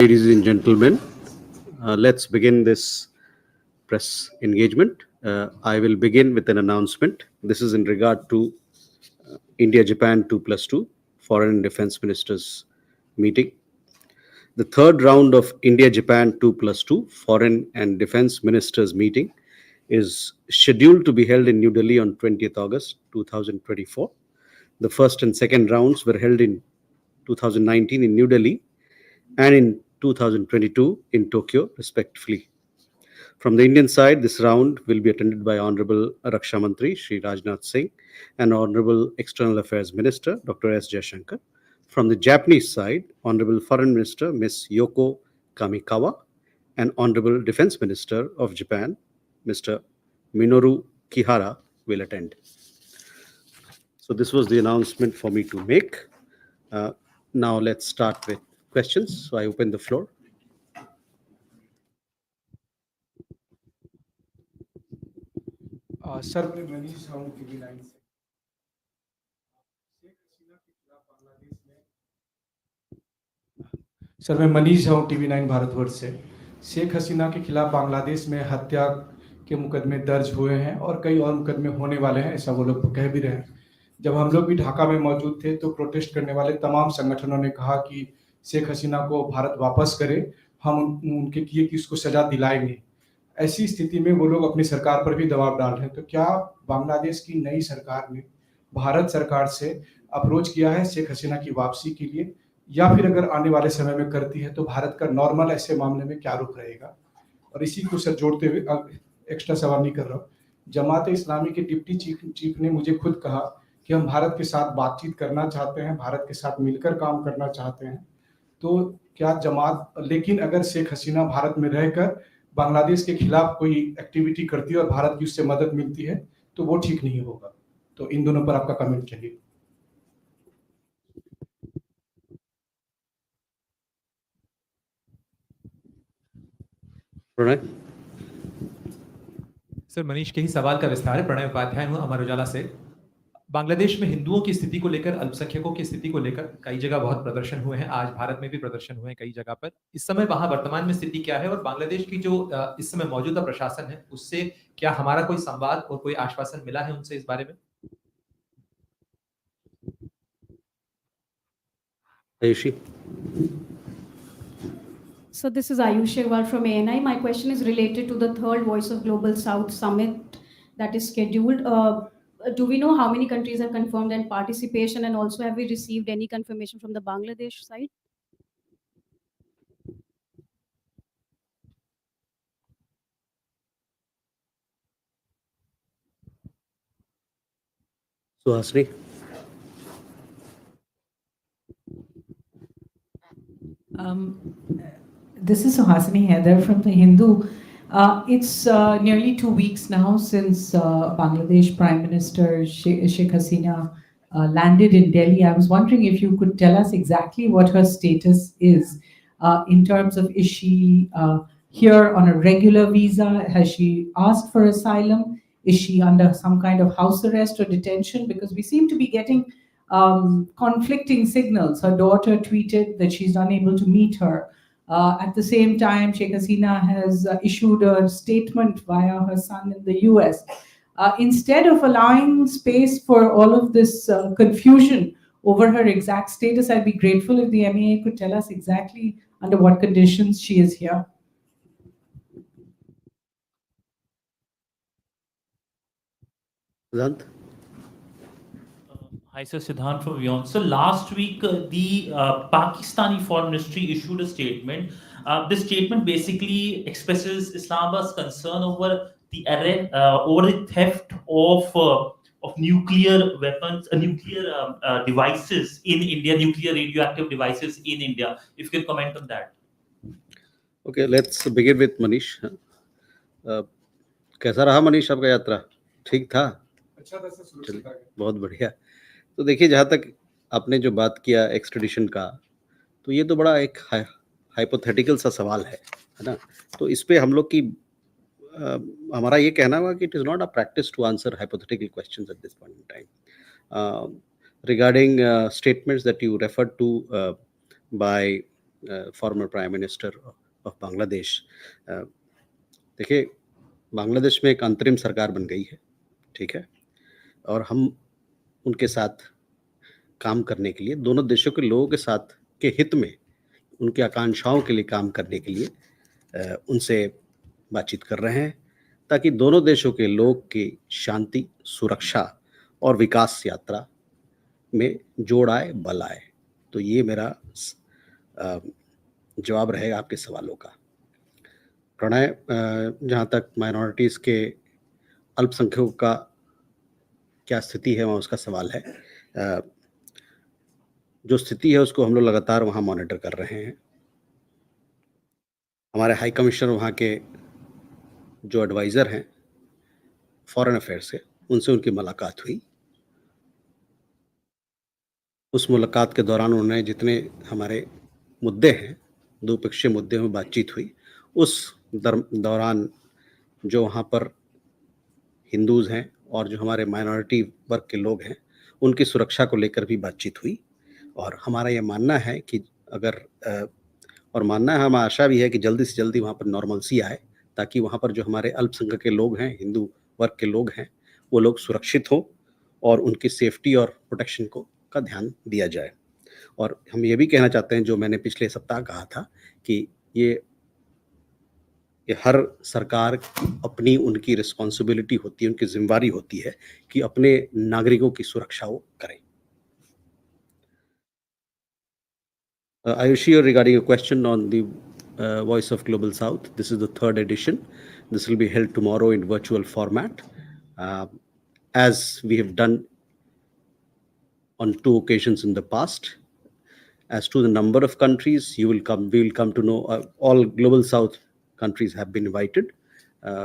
Ladies and gentlemen, let's begin this press engagement. I will begin with an announcement. This is in regard to India-Japan 2+2 Foreign and Defense Ministers meeting. The third round of India-Japan 2+2 Foreign and Defense Ministers meeting is scheduled to be held in New Delhi on 20th August 2024. The first and second rounds were held in 2019 in New Delhi and in 2022 in Tokyo, respectively. From the Indian side, this round will be attended by Honorable Raksha Mantri Shri Rajnath Singh and Honorable External Affairs Minister Dr. S. Jaishankar. From the Japanese side, Honorable Foreign Minister Ms. Yoko Kamikawa and Honorable Defense Minister of Japan, Mr. Minoru Kihara, will attend. So this was the announcement for me to make. Now let's start with questions. So I open the floor. Sir मैं मनीष हूँ TV 9 से। शेख हसीना के खिलाफ बांग्लादेश में sir मैं मनीष हूँ TV 9 Bharatvarsh से। शेख हसीना के खिलाफ बांग्लादेश में हत्या के मुकदमे दर्ज हुए हैं और कई और मुकदमे होने वाले हैं, ऐसा वो लोग कह भी रहे हैं। जब हम लोग भी ढाका में मौजूद थे तो प्रोटेस्ट करने वाले तमाम संगठनों ने कहा कि शेख हसीना को भारत वापस करे, हम उनके किए कि उसको सजा दिलाएंगे। ऐसी स्थिति में वो लोग अपनी सरकार पर भी दबाव डाल रहे हैं। तो क्या बांग्लादेश की नई सरकार ने भारत सरकार से अप्रोच किया है शेख हसीना की वापसी के लिए, या फिर अगर आने वाले समय में करती है तो भारत का नॉर्मल ऐसे मामले में क्या रुख रहेगा? और इसी को सर जोड़ते हुए एक्स्ट्रा सवाल नहीं कर रहा हूँ, जमात इस्लामी के डिप्टी चीफ ने मुझे खुद कहा कि हम भारत के साथ बातचीत करना चाहते हैं, भारत के साथ मिलकर काम करना चाहते हैं। तो क्या जमात, लेकिन अगर शेख हसीना भारत में रहकर बांग्लादेश के खिलाफ कोई एक्टिविटी करती है और भारत की उससे मदद मिलती है तो वो ठीक नहीं होगा। तो इन दोनों पर आपका कमेंट चाहिए। प्रणय। सर मनीष के ही सवाल का विस्तार है। प्रणय उपाध्याय हूँ अमर उजाला से। बांग्लादेश में हिंदुओं की स्थिति को लेकर, अल्पसंख्यकों की स्थिति को लेकर कई जगह बहुत प्रदर्शन हुए हैं। आज भारत में भी प्रदर्शन हुए हैं कई जगह पर। इस समय वहां वर्तमान में स्थिति क्या है और बांग्लादेश की जो इस समय मौजूदा प्रशासन है उससे क्या हमारा कोई संवाद और कोई आश्वासन मिला है उनसे इस बारे में? Ayushi. So this is Ayushi Agarwal from ANI. My question is related to the third Voice of Global South summit that is scheduled. Do we know how many countries have confirmed and participation, and also have we received any confirmation from the Bangladesh side? Suhasini. This is Suhasini Heather from the Hindu. It's nearly 2 weeks now since Bangladesh Prime Minister Sheikh Hasina landed in Delhi. I was wondering if you could tell us exactly what her status is in terms of, is she here on a regular visa? Has she asked for asylum? Is she under some kind of house arrest or detention? Because we seem to be getting conflicting signals. Her daughter tweeted that she's unable to meet her. At the same time, Sheikh Hasina has issued a statement via her son in the US. Instead of allowing space for all of this confusion over her exact status, I'd be grateful if the MEA could tell us exactly under what conditions she is here. Siddhant. Hi, sir. Siddhant from Beyond. So last week, the Pakistani Foreign Ministry issued a statement. This statement basically expresses Islamabad's concern over the over the theft of nuclear weapons, nuclear devices in India, nuclear radioactive devices in India. If you can comment on that. Okay, let's begin with Manish. कैसा रहा मनीष आपका यात्रा? ठीक था? अच्छा था sir, सुरक्षित था। बहुत बढ़िया। तो देखिए, जहाँ तक आपने जो बात किया एक्सट्रेडिशन का, तो ये तो बड़ा एक हाइपोथेटिकल सा सवाल है ना? तो इस पे हम लोग की हमारा ये कहना हुआ कि it is not a practice to answer hypothetical questions at this point in time. Regarding statements that you referred to by former Prime Minister of Bangladesh. देखिए, बांग्लादेश में एक अंतरिम सरकार बन गई है, ठीक है, और हम उनके साथ काम करने के लिए, दोनों देशों के लोगों के साथ के हित में, उनकी आकांक्षाओं के लिए काम करने के लिए उनसे बातचीत कर रहे हैं, ताकि दोनों देशों के लोग की शांति, सुरक्षा और विकास यात्रा में जोड़ आए, बल आए। तो ये मेरा जवाब रहेगा आपके सवालों का। प्रणय, जहाँ तक माइनॉरिटीज़ के अल्पसंख्यकों का क्या स्थिति है, वहाँ उसका सवाल है। जो स्थिति है उसको हम लोग लगातार वहाँ मॉनिटर कर रहे हैं। हमारे हाई कमिश्नर वहाँ के जो एडवाइज़र हैं फॉरेन अफेयर्स के, उनसे उनकी मुलाकात हुई। उस मुलाकात के दौरान उन्होंने जितने हमारे मुद्दे हैं, द्विपक्षीय मुद्दे में बातचीत हुई। उस दौरान जो वहाँ पर हिंदूज़ हैं और जो हमारे माइनॉरिटी वर्ग के लोग हैं, उनकी सुरक्षा को लेकर भी बातचीत हुई। और हमारा ये मानना है कि अगर और मानना है, हमारा आशा भी है कि जल्दी से जल्दी वहाँ पर नॉर्मलसी आए, ताकि वहाँ पर जो हमारे अल्पसंख्यक के लोग हैं, हिंदू वर्ग के लोग हैं, वो लोग सुरक्षित हों और उनकी सेफ्टी और प्रोटेक्शन का ध्यान दिया जाए। और हम ये भी कहना चाहते हैं, जो मैंने पिछले सप्ताह कहा था, कि ये हर सरकार की अपनी उनकी रिस्पॉन्सिबिलिटी होती है, उनकी जिम्मेवारी होती है कि अपने नागरिकों की सुरक्षा वो करें। Ayushi, regarding a question on the Voice of Global South, this is the third edition. This will be held tomorrow in virtual format, as we have done on 2 occasions in the past. As to the number of countries, we will come to know. All Global South countries have been invited.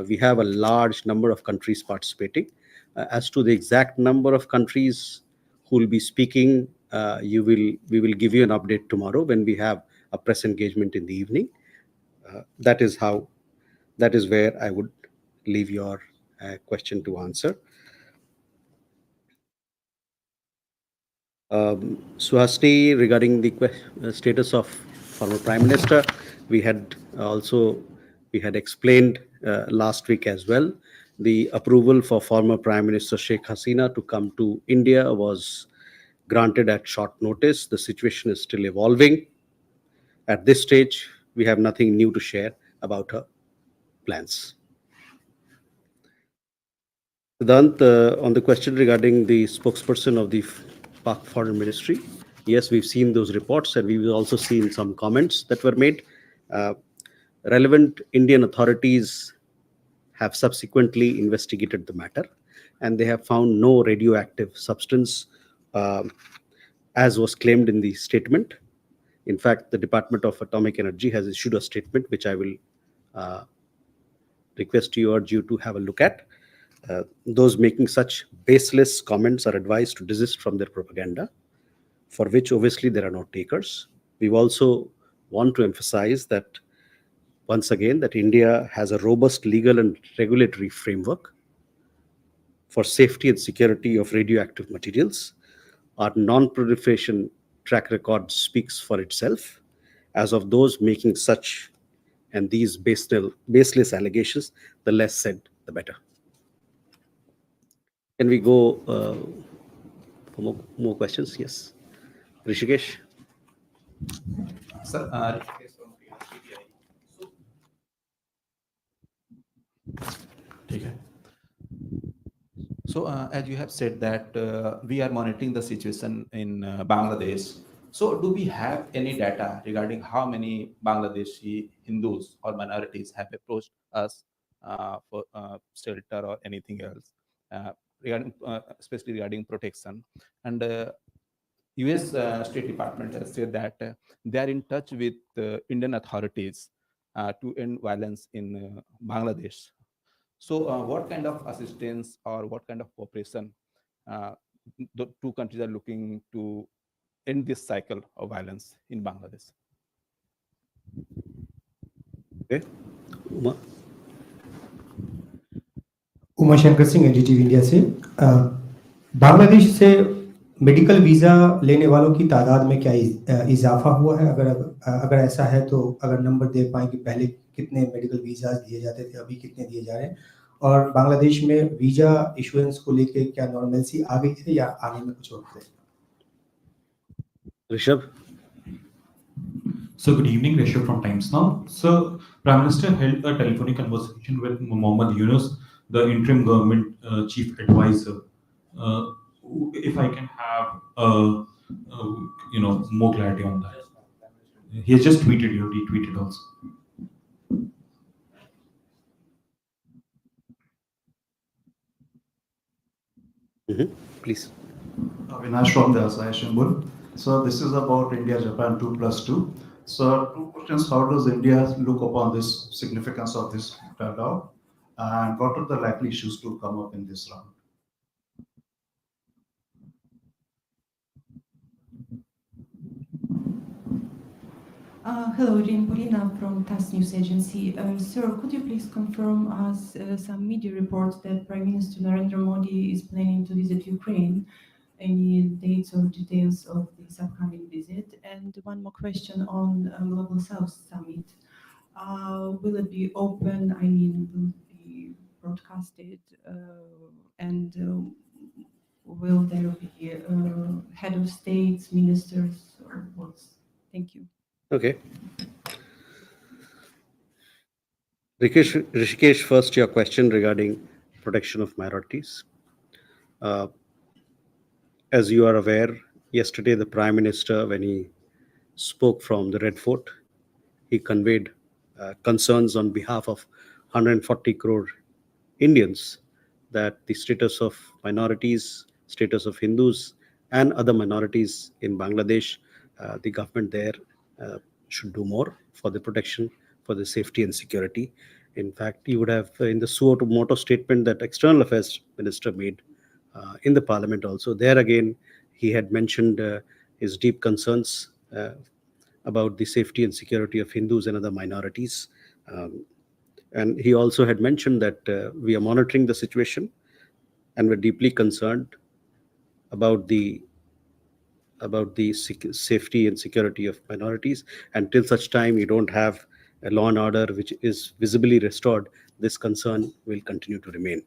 We have a large number of countries participating. As to the exact number of countries who will be speaking, we will give you an update tomorrow when we have a press engagement in the evening. That is where I would leave your question to answer. Suhasini, regarding the status of former Prime Minister, we had explained last week as well. The approval for former Prime Minister Sheikh Hasina to come to India was granted at short notice. The situation is still evolving. At this stage, we have nothing new to share about her plans. Siddhant, on the question regarding the spokesperson of the Pak Foreign Ministry, yes, we've seen those reports, and we've also seen some comments that were made. Relevant Indian authorities have subsequently investigated the matter, and they have found no radioactive substance, as was claimed in the statement. In fact, the Department of Atomic Energy has issued a statement, which I will urge you to have a look at. Those making such baseless comments are advised to desist from their propaganda, for which obviously there are no takers. We also want to emphasize that, once again, that India has a robust legal and regulatory framework for safety and security of radioactive materials. Our non-proliferation track record speaks for itself. As of those making such and these baseless allegations, the less said, the better. Can we go for more questions? Yes. Rishikesh? Sir, so as you have said that we are monitoring the situation in Bangladesh. So do we have any data regarding how many Bangladeshi Hindus or minorities have approached us for shelter or anything else, especially regarding protection? And US State Department has said that they are in touch with Indian authorities to end violence in Bangladesh. So what kind of assistance or what kind of cooperation the two countries are looking to end this cycle of violence in Bangladesh? Okay. Uma? Uma Shankar Singh, NDTV India से। बांग्लादेश से medical visa लेने वालों की तादाद में क्या इजाफा हुआ है? अगर ऐसा है तो अगर नंबर दे पाएँ कि पहले कितने मेडिकल वीज़ाज़ दिए जाते थे, अभी कितने दिए जा रहे हैं? और बांग्लादेश में वीज़ा इश्यूएंस को लेके क्या नॉर्मलसी आ गई है या आने में कुछ वक़्त है? Rishabh? So good evening, Rishabh from Times Now. So Prime Minister held a telephonic conversation with Mohammad Yunus, the interim government chief advisor. Uh, if I can have more clarity on that. He has just tweeted, you retweeted also. Please. Avinash from the Asahi Shimbun. So this is about India-Japan 2+2. So two questions: how does India look upon this significance of this dialogue, and what are the likely issues to come up in this round? Hello, Rim Polina from TASS News Agency. Sir, could you please confirm us some media reports that Prime Minister Narendra Modi is planning to visit Ukraine? Any dates or details of this upcoming visit? And one more question on Global South Summit. Will it be open? I mean, will it be broadcasted? And will there be head of states, ministers, or what? Thank you. Okay. Rishikesh, first your question regarding protection of minorities. As you are aware, yesterday the Prime Minister, when he spoke from the Red Fort, he conveyed concerns on behalf of 140 crore Indians that the status of minorities, status of Hindus, and other minorities in Bangladesh, the government there should do more for the protection, for the safety and security. In fact, you would have in the suo moto statement that External Affairs Minister made in the Parliament also. There again, he had mentioned his deep concerns about the safety and security of Hindus and other minorities. And he also had mentioned that we are monitoring the situation and we're deeply concerned about the safety and security of minorities. Until such time you don't have a law and order which is visibly restored, this concern will continue to remain.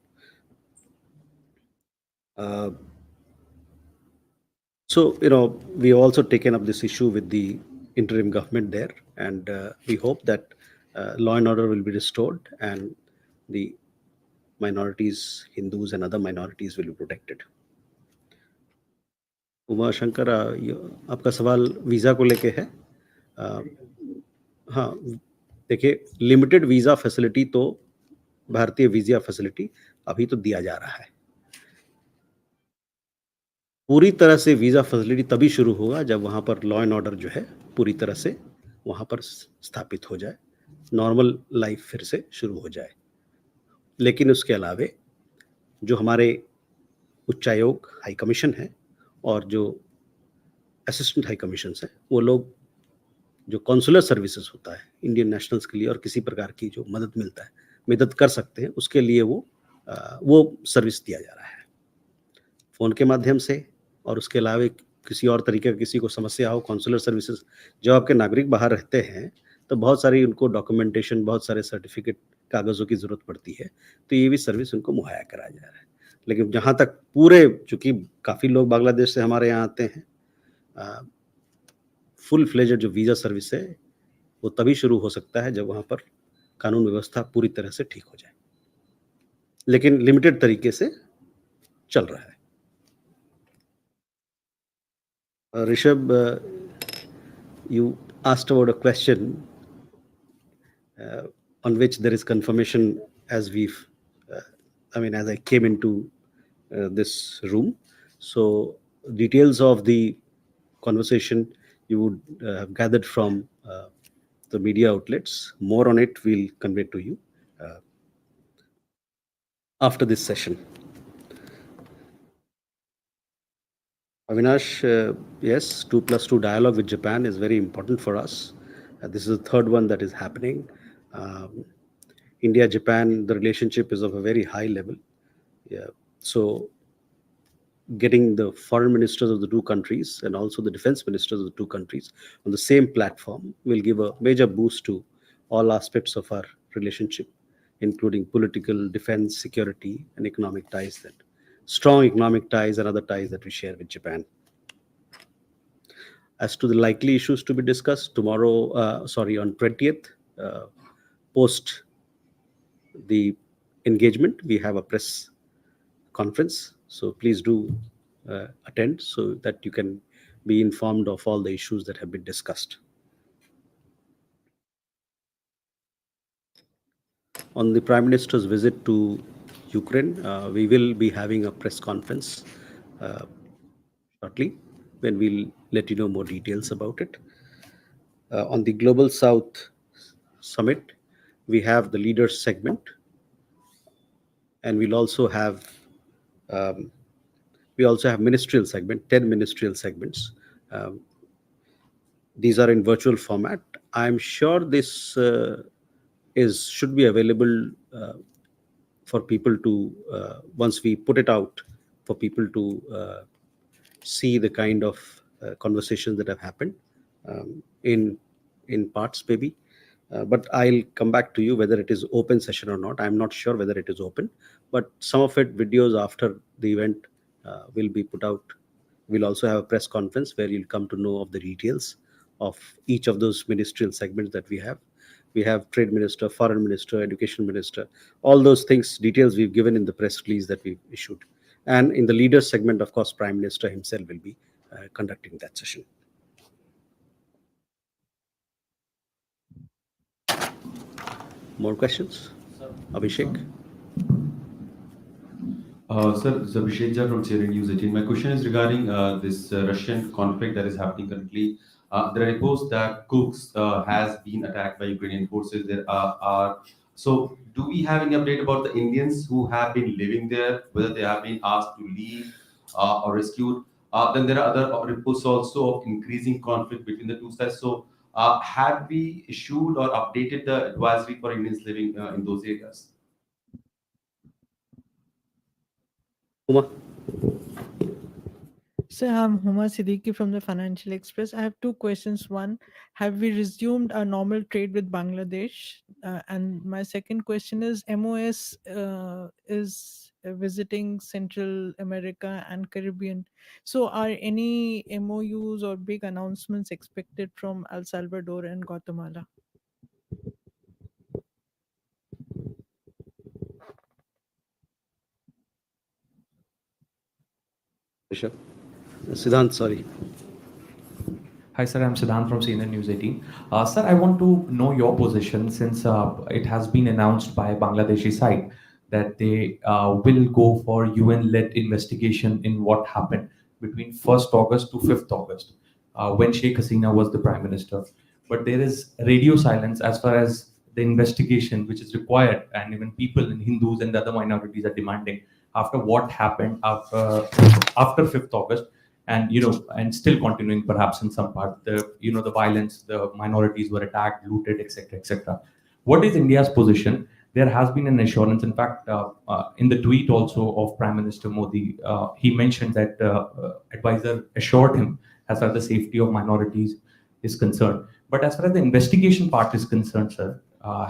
So, we have also taken up this issue with the interim government there, and we hope that law and order will be restored and the minorities, Hindus and other minorities will be protected. Uma Shankar, आपका सवाल visa को लेके है. हाँ, देखिए, limited visa facility तो भारतीय visa facility अभी तो दिया जा रहा है. पूरी तरह से वीज़ा फैसिलिटी तभी शुरू होगा जब वहाँ पर लॉ एंड ऑर्डर जो है पूरी तरह से वहाँ पर स्थापित हो जाए, नॉर्मल लाइफ फिर से शुरू हो जाए. लेकिन उसके अलावे जो हमारे उच्चायोग हाई कमीशन है और जो असिस्टेंट हाई कमीशन है, वो लोग जो कॉन्सुलर सर्विसेज होता है इंडियन नेशनल्स के लिए और किसी प्रकार की जो मदद कर सकते हैं, उसके लिए वो सर्विस दिया जा रहा है फ़ोन के माध्यम से. और उसके अलावा किसी और तरीके का किसी को समस्या हो, कॉन्सुलर सर्विसेज, जब आपके नागरिक बाहर रहते हैं तो बहुत सारी उनको डॉक्यूमेंटेशन, बहुत सारे सर्टिफिकेट, कागज़ों की ज़रूरत पड़ती है, तो ये भी सर्विस उनको मुहैया कराया जा रहा है. लेकिन जहाँ तक चूँकि काफ़ी लोग बांग्लादेश से हमारे यहाँ आते हैं, फुल फ्लेजेड जो वीज़ा सर्विस है वो तभी शुरू हो सकता है जब वहाँ पर कानून व्यवस्था पूरी तरह से ठीक हो जाए, लेकिन लिमिटेड तरीके से चल रहा है. Rishabh, you asked about a question on which there is confirmation as as I came into this room. So details of the conversation you would have gathered from the media outlets. More on it we'll convey to you after this session. Avinash, yes, 2+2 dialogue with Japan is very important for us. This is the third one that is happening. India-Japan, the relationship is of a very high level. Yeah. So getting the foreign ministers of the two countries and also the defense ministers of the two countries on the same platform will give a major boost to all aspects of our relationship, including political, defense, security, and economic ties, that strong economic ties and other ties that we share with Japan. As to the likely issues to be discussed tomorrow, on 20th, post the engagement, we have a press conference. So please do attend so that you can be informed of all the issues that have been discussed. On the Prime Minister's visit to Ukraine, we will be having a press conference uh, shortly when we'll let you know more details about it. On the Global South Summit, we have the leaders segment, and um, we also have ministerial segment, 10 ministerial segments. Um, these are in virtual format. I'm sure this is should be available for people to once we put it out for people to see the kind of conversations that have happened in parts maybe. But I'll come back to you whether it is open session or not. I'm not sure whether it is open, but some of it videos after the event will be put out. We'll also have a press conference where you'll come to know of the details of each of those ministerial segments that we have. We have trade minister, foreign minister, education minister, all those things, details we've given in the press release that we've issued. And in the leaders segment, of course, Prime Minister himself will be conducting that session. More questions? Abhishek? Sir, Abhishek Jha from CNN News 18. My question is regarding this Russian conflict that is happening currently. There are reports that Kursk has been attacked by Ukrainian forces. So, do we have any update about the Indians who have been living there, whether they have been asked to leave or rescued? Then there are other reports also of increasing conflict between the two sides. So, have we issued or updated the advisory for Indians living in those areas? Uma? Sir, I'm Huma Siddiqui from the Financial Express. I have two questions. One, have we resumed our normal trade with Bangladesh? And my second question is, MOS is visiting Central America and Caribbean. So are any MOUs or big announcements expected from El Salvador and Guatemala? Siddhant, sorry. Hi, sir. I'm Siddhant from CNN News 18. Sir, I want to know your position since it has been announced by Bangladeshi side that they will go for UN-led investigation in what happened between 1st August to 5th August when Sheikh Hasina was the prime minister. But there is radio silence as far as the investigation which is required, and even people and Hindus and the other minorities are demanding after what happened after 5th August, and and still continuing perhaps in some part, the violence, the minorities were attacked, looted, etc., etc. What is India's position? There has been an assurance, in fact, in the tweet also of Prime Minister Modi, he mentioned that advisor assured him as far as the safety of minorities is concerned. But as far as the investigation part is concerned, sir,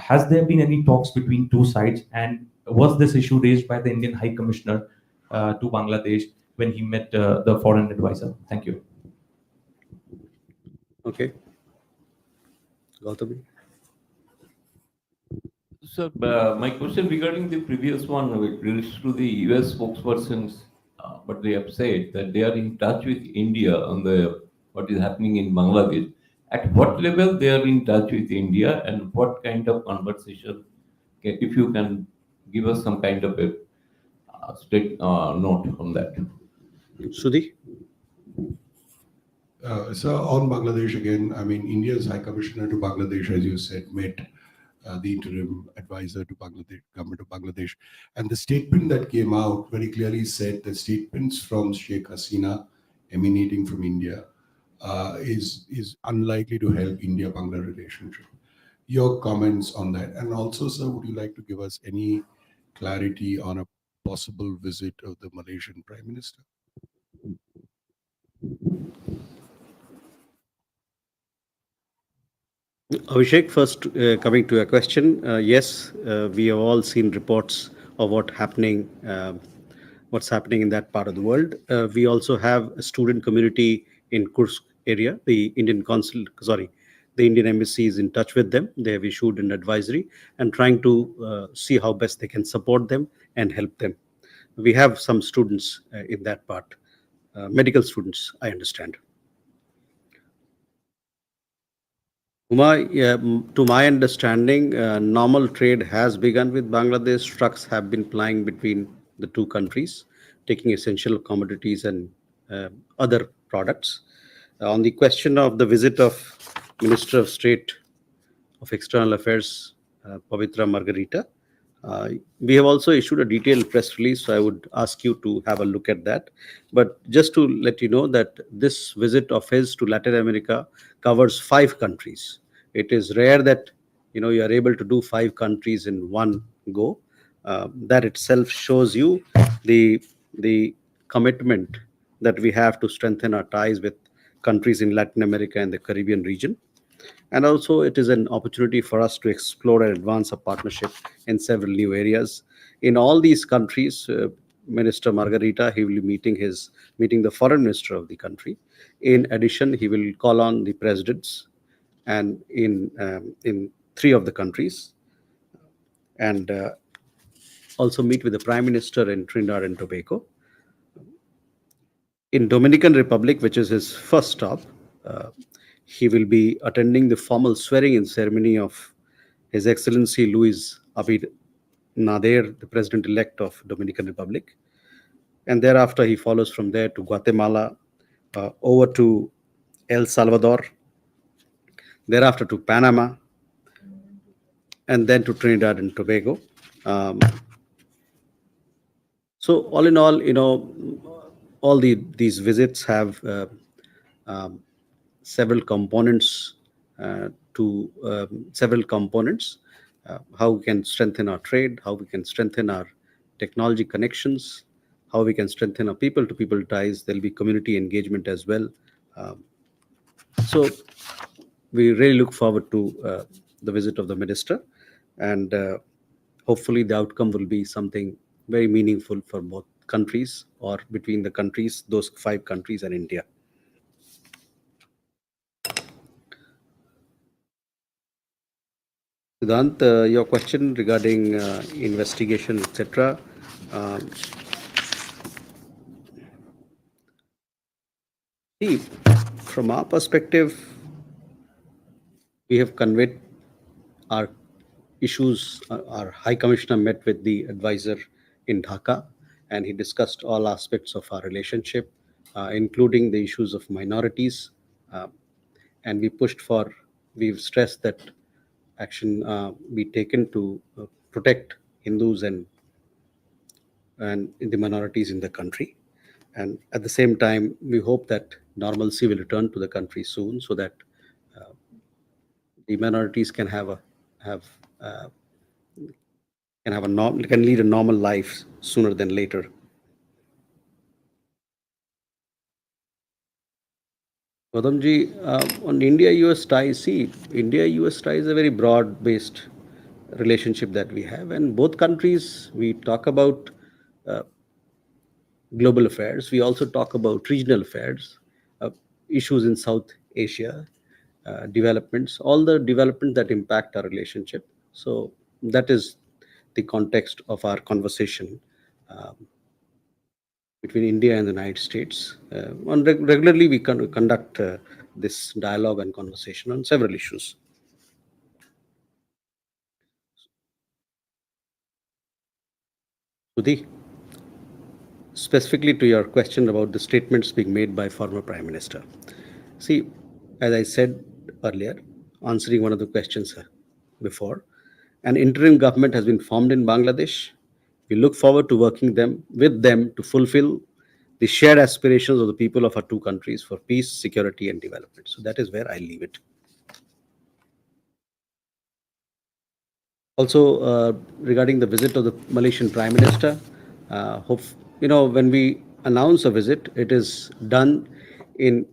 has there been any talks between two sides, and was this issue raised by the Indian High Commissioner to Bangladesh when he met the foreign advisor? Thank you. Okay. Gautami? So, my question regarding the previous one, which relates to the US spokespersons, but they have said that they are in touch with India on the what is happening in Bangladesh. At what level they are in touch with India, and what kind of conversation? If you can give us some kind of a note on that. Sudhi? So on Bangladesh again, I mean, India's High Commissioner to Bangladesh, as you said, met the interim advisor to Bangladesh, government of Bangladesh. And the statement that came out very clearly said that statements from Sheikh Hasina emanating from India is unlikely to help India-Bangla relationship. Your comments on that. And also, sir, would you like to give us any clarity on a possible visit of the Malaysian Prime Minister? Abhishek, first coming to your question, yes, we have all seen reports of what's happening in that part of the world. We also have a student community in Kursk area. The Indian embassy is in touch with them. They have issued an advisory and trying to see how best they can support them and help them. We have some students in that part, medical students, I understand. To my understanding, normal trade has begun with Bangladesh. Trucks have been plying between the two countries, taking essential commodities and other products. On the question of the visit of Minister of State of External Affairs, Pavitra Margarita. We have also issued a detailed press release, so I would ask you to have a look at that. But just to let you know that this visit of his to Latin America covers 5 countries. It is rare that you are able to do 5 countries in one go. That itself shows you the commitment that we have to strengthen our ties with countries in Latin America and the Caribbean region. And also, it is an opportunity for us to explore and advance a partnership in several new areas. In all these countries, Minister Margarita, he will be meeting the foreign minister of the country. In addition, he will call on the presidents and in 3 of the countries, and also meet with the prime minister in Trinidad and Tobago. In Dominican Republic, which is his first stop, uh, he will be attending the formal swearing-in ceremony of His Excellency Luis Abid Nader, the President-elect of Dominican Republic. And thereafter, he follows from there to Guatemala, over to El Salvador, thereafter to Panama, and then to Trinidad and Tobago. Um, so all in all, all these visits have um, several components several components. How we can strengthen our trade, how we can strengthen our technology connections, how we can strengthen our people-to-people ties. There'll be community engagement as well. Um, so we really look forward to the visit of the minister, and hopefully the outcome will be something very meaningful for both countries or between the countries, those 5 countries and India. Siddhant, your question regarding investigation, etc. Um, see, from our perspective, we have conveyed our issues. Our High Commissioner met with the advisor in Dhaka, and he discussed all aspects of our relationship, including the issues of minorities. Uh, and we've stressed that action be taken to protect Hindus and the minorities in the country. And at the same time, we hope that normalcy will return to the country soon, so that uh, the minorities have can lead a normal life sooner than later. Gautamji, on India-US ties, see, India-US ties is a very broad-based relationship that we have, and both countries we talk about uh, global affairs. We also talk about regional affairs, uh, issues in South Asia, developments, all the developments that impact our relationship. So that is the context of our conversation between India and the United States. Regularly, we conduct this dialogue and conversation on several issues. Sudhi, specifically to your question about the statements being made by former Prime Minister. See, as I said earlier, answering one of the questions before, an interim government has been formed in Bangladesh. We look forward to working with them to fulfill the shared aspirations of the people of our 2 countries for peace, security, and development. So that is where I leave it. Also, regarding the visit of the Malaysian Prime Minister, when we announce a visit, it is done in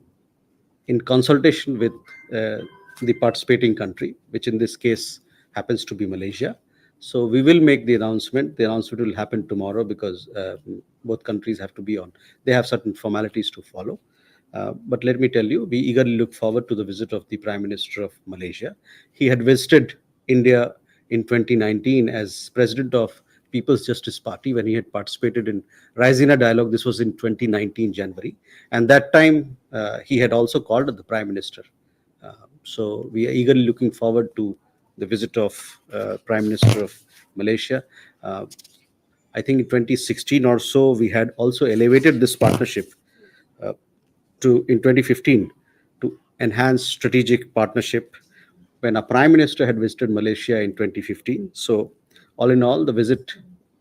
consultation with the participating country, which in this case happens to be Malaysia. So we will make the announcement. The announcement will happen tomorrow because both countries have to be on. They have certain formalities to follow. But let me tell you, we eagerly look forward to the visit of the Prime Minister of Malaysia. He had visited India in 2019 as president of People's Justice Party when he had participated in Raisina Dialogue. This was in 2019 January, and that time he had also called the Prime Minister. So we are eagerly looking forward to the visit of Prime Minister of Malaysia. I think in 2016 or so, we had also elevated this partnership to in 2015 to enhance strategic partnership when a prime minister had visited Malaysia in 2015. So all in all, the visit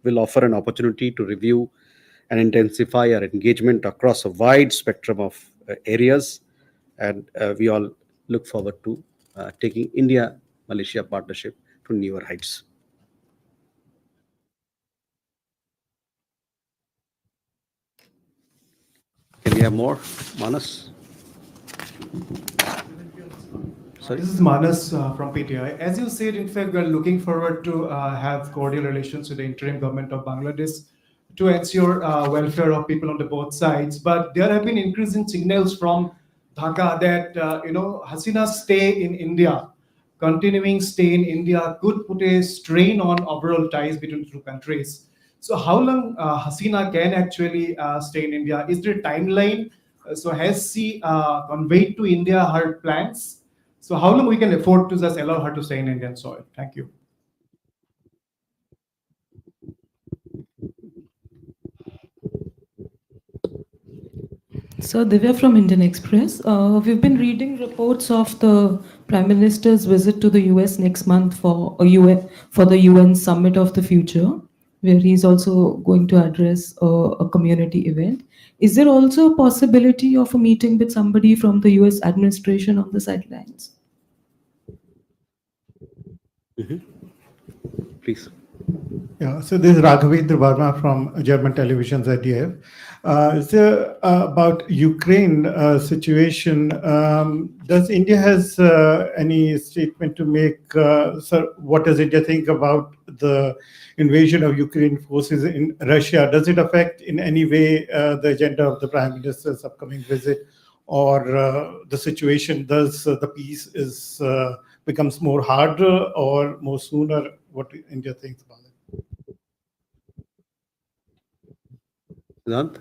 will offer an opportunity to review and intensify our engagement across a wide spectrum of areas, and we all look forward to taking India Malaysia partnership to newer heights. Can we have more, Manas? Sorry? This is Manas from PTI. As you said, in fact, we are looking forward to have cordial relations with the interim government of Bangladesh to ensure welfare of people on the both sides. But there have been increasing signals from Dhaka that Hasina's stay in India, continuing stay in India, could put a strain on overall ties between the two countries. So how long Hasina can actually stay in India? Is there a timeline? So has she conveyed to India her plans? So how long we can afford to just allow her to stay in Indian soil? Thank you. So Divya from Indian Express. We've been reading reports of the Prime Minister's visit to the US next month for the UN Summit of the Future, where he's also going to address a community event. Is there also a possibility of a meeting with somebody from the US administration on the sidelines? Please. Yeah, so this is Raghavendra Verma from German television ZDF. So about Ukraine situation, does India has any statement to make? So what does India think about the invasion of Ukraine forces in Russia? Does it affect in any way the agenda of the Prime Minister's upcoming visit, or the situation? Does the peace is becomes more harder or more sooner? What India thinks about it? Siddhant?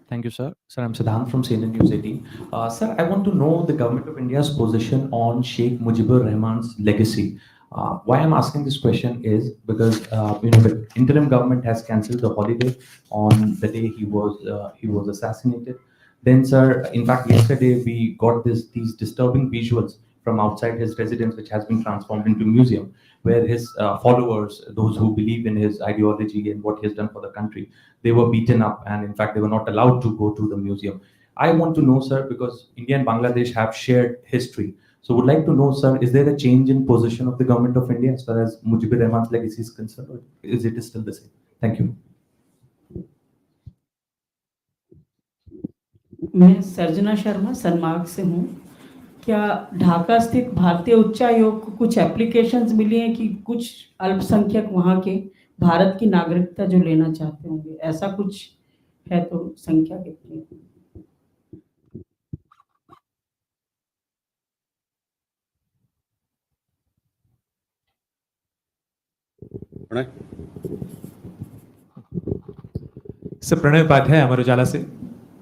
Thank you, sir. Sir, I'm Siddhant from CNN News 18. Sir, I want to know the government of India's position on Sheikh Mujibur Rahman's legacy. Why I'm asking this question is because the interim government has cancelled the holiday on the day he was assassinated. Then, sir, in fact, yesterday we got these disturbing visuals from outside his residence, which has been transformed into a museum, where his followers, those who believe in his ideology and what he has done for the country, they were beaten up, and in fact, they were not allowed to go to the museum. I want to know, sir, because India and Bangladesh have shared history. So would like to know, sir, is there a change in position of the government of India as far as Mujibur Rahman's legacy is concerned, or is it still the same? Thank you. मैं सर्जना शर्मा सनमार्ग से हूँ। क्या ढाका स्थित भारतीय उच्चायोग को कुछ applications मिली हैं कि कुछ अल्पसंख्यक वहाँ के भारत की नागरिकता जो लेना चाहते होंगे, ऐसा कुछ है तो संख्या कितनी है? सर, प्रणय उपाध्याय, अमर उजाला से।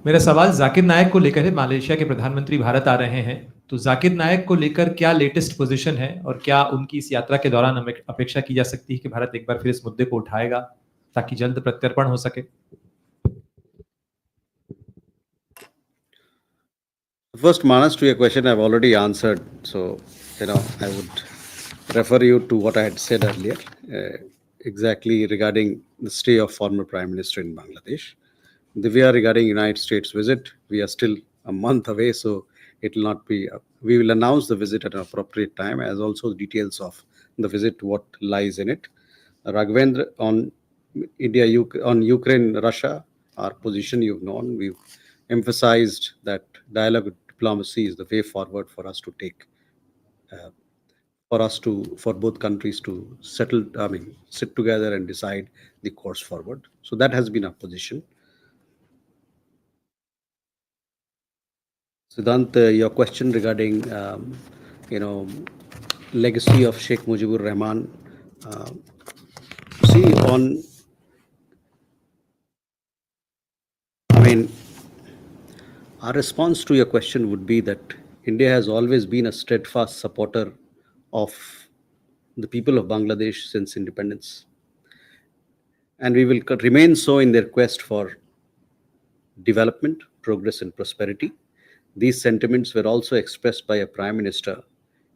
मेरा सवाल जाकिर नायक को लेकर है। मलेशिया के प्रधानमंत्री भारत आ रहे हैं, तो जाकिर नायक को लेकर क्या लेटेस्ट पोजीशन है और क्या उनकी इस यात्रा के दौरान अपेक्षा की जा सकती है कि भारत एक बार फिर इस मुद्दे को उठाएगा ताकि जल्द प्रत्यर्पण हो सके? First, Manas, to your question, I've already answered. So, I would refer you to what I had said earlier, exactly regarding the stay of former Prime Minister in Bangladesh. Divya, regarding United States visit, we are still a month away, so it will not be. We will announce the visit at an appropriate time, as also the details of the visit, what lies in it. Raghavendra, on on Ukraine, Russia, our position you've known. We've emphasized that dialogue diplomacy is the way forward for us to take, for both countries to settle, sit together and decide the course forward. So that has been our position. Siddhant, your question regarding, legacy of Sheikh Mujibur Rahman. See, our response to your question would be that India has always been a steadfast supporter of the people of Bangladesh since independence. And we will remain so in their quest for development, progress, and prosperity. These sentiments were also expressed by a Prime Minister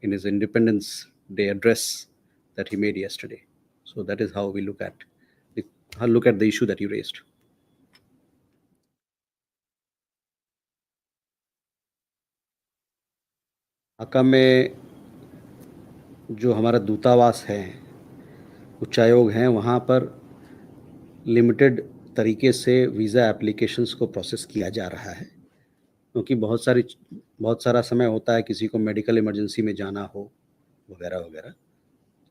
in his Independence Day address that he made yesterday. So that is how we look at the issue that you raised. Dhaka में जो हमारा दूतावास है, उच्चायोग हैं, वहाँ पर limited तरीके से वीज़ा एप्लीकेशंस को प्रोसेस किया जा रहा है, क्योंकि बहुत सारा समय होता है किसी को मेडिकल इमरजेंसी में जाना हो वगैरह वगैरह।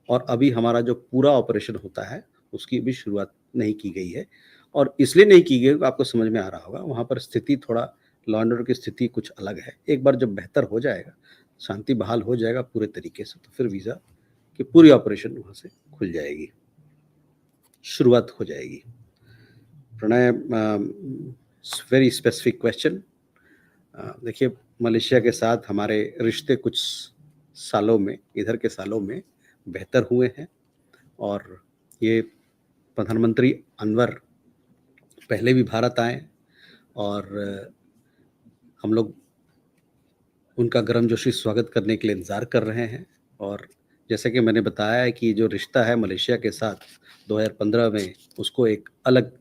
और अभी हमारा जो पूरा ऑपरेशन होता है उसकी भी शुरुआत नहीं की गई है, और इसलिए नहीं की गई, आपको समझ में आ रहा होगा, वहाँ पर स्थिति थोड़ा लॉ एंड ऑर्डर की स्थिति कुछ अलग है। एक बार जब बेहतर हो जाएगा, शांति बहाल हो जाएगा पूरे तरीके से, तो फिर वीज़ा की पूरी ऑपरेशन वहाँ से खुल जाएगी, शुरुआत हो जाएगी। Pranay, very specific question. देखिए, मलेशिया के साथ हमारे रिश्ते कुछ सालों में, इधर के सालों में बेहतर हुए हैं, और ये प्रधानमंत्री अनवर पहले भी भारत आए और हम लोग उनका गर्मजोशी स्वागत करने के लिए इंतज़ार कर रहे हैं। और जैसे कि मैंने बताया है कि जो रिश्ता है मलेशिया के साथ 2015 में, उसको एक अलग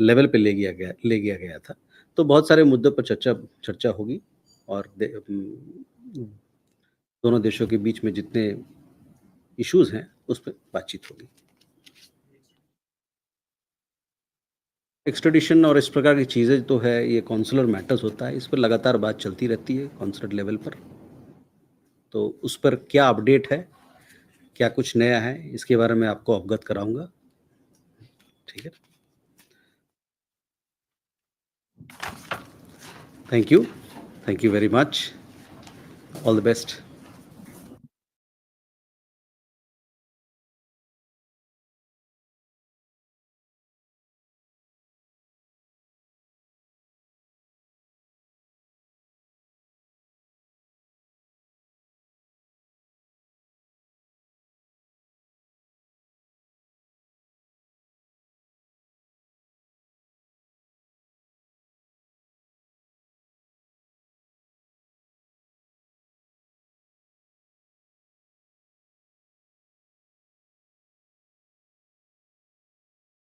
लेवल पे ले गया गया था। तो बहुत सारे मुद्दों पर चर्चा होगी, और दोनों देशों के बीच में जितने इश्यूज हैं उस पर बातचीत होगी। एक्सट्रेडिशन और इस प्रकार की चीज़ें तो है, ये कॉन्सुलर मैटर्स होता है, इस पर लगातार बात चलती रहती है कॉन्सुलर लेवल पर। तो उस पर क्या अपडेट है, क्या कुछ नया है, इसके बारे में आपको अवगत कराऊंगा। ठीक है, thank you very much, all the best.